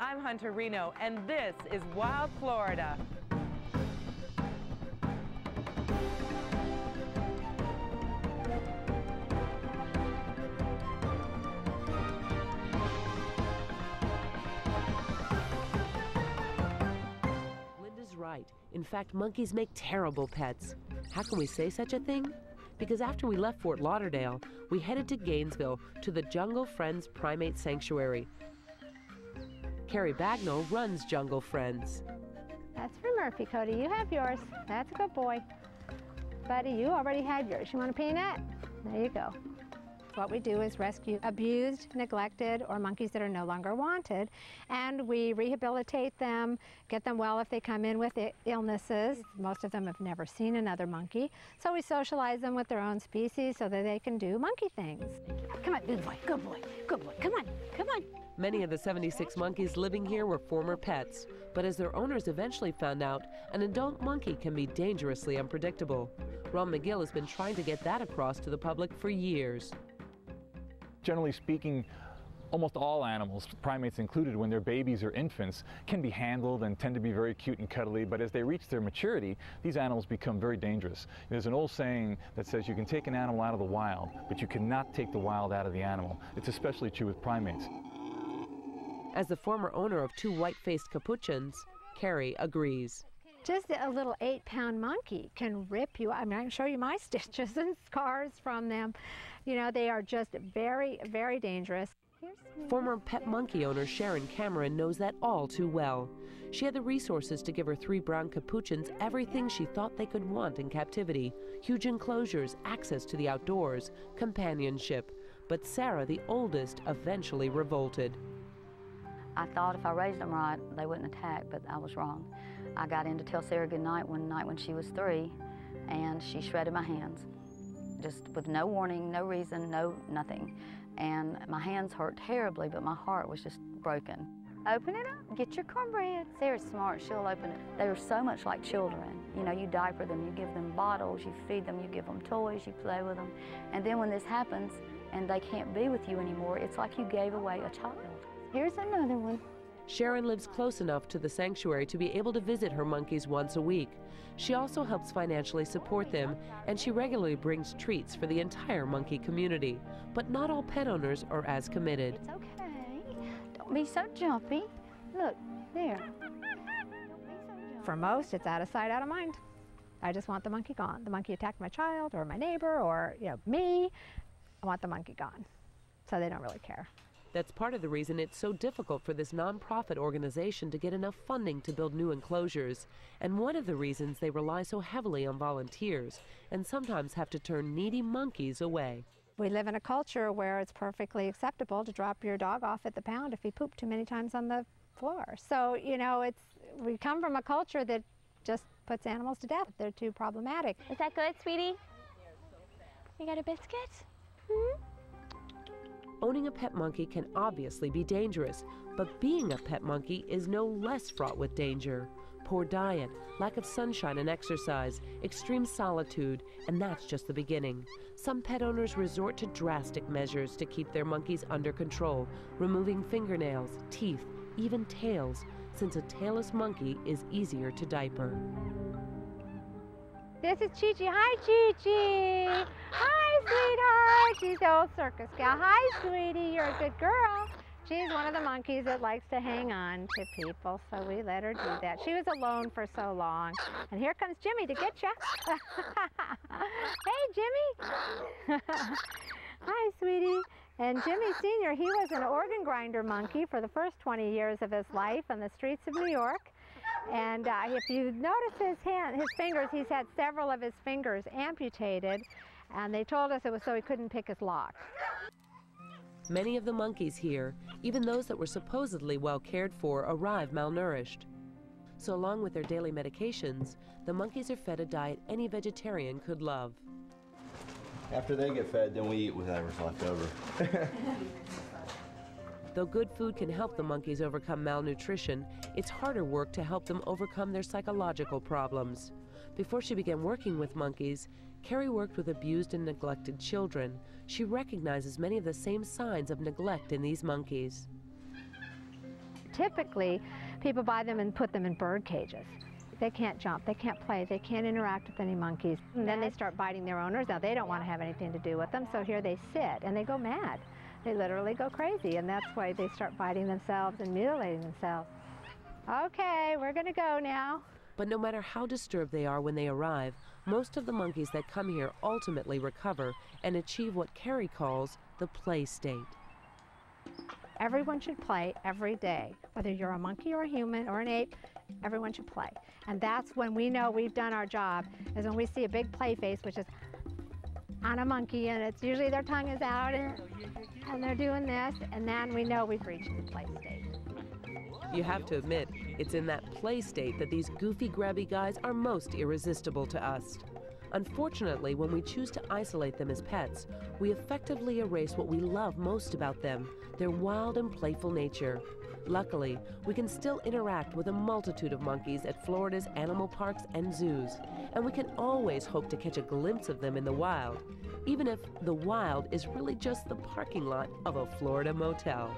I'm Hunter Reno, and this is Wild Florida. Linda's right. In fact, monkeys make terrible pets. How can we say such a thing? Because after we left Fort Lauderdale, we headed to Gainesville to the Jungle Friends Primate Sanctuary. Carrie Bagnall runs Jungle Friends. That's for Murphy, Cody. You have yours. That's a good boy. Buddy, you already had yours. You want a peanut? There you go. What we do is rescue abused, neglected, or monkeys that are no longer wanted, and we rehabilitate them, get them well if they come in with illnesses. Most of them have never seen another monkey, so we socialize them with their own species so that they can do monkey things. Come on, good boy, good boy, good boy. Come on, come on. Many of the 76 monkeys living here were former pets, but as their owners eventually found out, an adult monkey can be dangerously unpredictable. Ron McGill has been trying to get that across to the public for years. Generally speaking, almost all animals, primates included, when they're babies or infants, can be handled and tend to be very cute and cuddly, but as they reach their maturity, these animals become very dangerous. There's an old saying that says you can take an animal out of the wild, but you cannot take the wild out of the animal. It's especially true with primates. As the former owner of two white-faced capuchins, Carrie agrees. Just a little 8-pound monkey can rip you. I mean, I can show you my stitches and scars from them. You know, they are just very, very dangerous. Former pet monkey owner Sharon Cameron knows that all too well. She had the resources to give her 3 brown capuchins everything she thought they could want in captivity: huge enclosures, access to the outdoors, companionship. But Sarah, the oldest, eventually revolted. I thought if I raised them right, they wouldn't attack, but I was wrong. I got in to tell Sarah goodnight one night when she was 3, and she shredded my hands. Just with no warning, no reason, nothing. And my hands hurt terribly, but my heart was just broken. Open it up, get your cornbread. Sarah's smart, she'll open it. They were so much like children. You know, you diaper them, you give them bottles, you feed them, you give them toys, you play with them. And then when this happens and they can't be with you anymore, it's like you gave away a child. Here's another one. Sharon lives close enough to the sanctuary to be able to visit her monkeys once a week. She also helps financially support them, and she regularly brings treats for the entire monkey community. But not all pet owners are as committed. It's okay. Don't be so jumpy. Look, there. For most, it's out of sight, out of mind. I just want the monkey gone. The monkey attacked my child or my neighbor or, you know, me. I want the monkey gone. So they don't really care. That's part of the reason it's so difficult for this nonprofit organization to get enough funding to build new enclosures, and one of the reasons they rely so heavily on volunteers and sometimes have to turn needy monkeys away. We live in a culture where it's perfectly acceptable to drop your dog off at the pound if he pooped too many times on the floor. So, you know, we come from a culture that just puts animals to death. They're too problematic. Is that good, sweetie? You got a biscuit? Hmm? Owning a pet monkey can obviously be dangerous, but being a pet monkey is no less fraught with danger. Poor diet, lack of sunshine and exercise, extreme solitude, and that's just the beginning. Some pet owners resort to drastic measures to keep their monkeys under control, removing fingernails, teeth, even tails, since a tailless monkey is easier to diaper. This is Chi-Chi. Hi, Chi-Chi. Hi, sweetheart. She's the old circus gal. Hi, sweetie. You're a good girl. She's one of the monkeys that likes to hang on to people, so we let her do that. She was alone for so long. And here comes Jimmy to get you. Hey, Jimmy. Hi, sweetie. And Jimmy Sr., he was an organ grinder monkey for the first 20 years of his life on the streets of New York. And if you notice his fingers, he's had several of his fingers amputated, and they told us it was so he couldn't pick his lock. Many of the monkeys here, even those that were supposedly well cared for, arrive malnourished. So along with their daily medications, the monkeys are fed a diet any vegetarian could love. After they get fed, then we eat whatever's left over. Though good food can help the monkeys overcome malnutrition, it's harder work to help them overcome their psychological problems. Before she began working with monkeys, Carrie worked with abused and neglected children. She recognizes many of the same signs of neglect in these monkeys. typically, people buy them and put them in bird cages. They can't jump, they can't play, they can't interact with any monkeys. And then they start biting their owners. Now they don't want to have anything to do with them, so here they sit and they go mad. They literally go crazy, and that's why they start biting themselves and mutilating themselves. Okay, we're gonna go now. But no matter how disturbed they are when they arrive, most of the monkeys that come here ultimately recover and achieve what Carrie calls the play state. Everyone should play every day. Whether you're a monkey or a human or an ape, everyone should play. And that's when we know we've done our job, is when we see a big play face, which is on a monkey, and it's usually their tongue is out and they're doing this, and then we know we've reached the play state. You have to admit, it's in that play state that these goofy, grabby guys are most irresistible to us. Unfortunately, when we choose to isolate them as pets, we effectively erase what we love most about them, their wild and playful nature. Luckily, we can still interact with a multitude of monkeys at Florida's animal parks and zoos, and we can always hope to catch a glimpse of them in the wild, even if the wild is really just the parking lot of a Florida motel.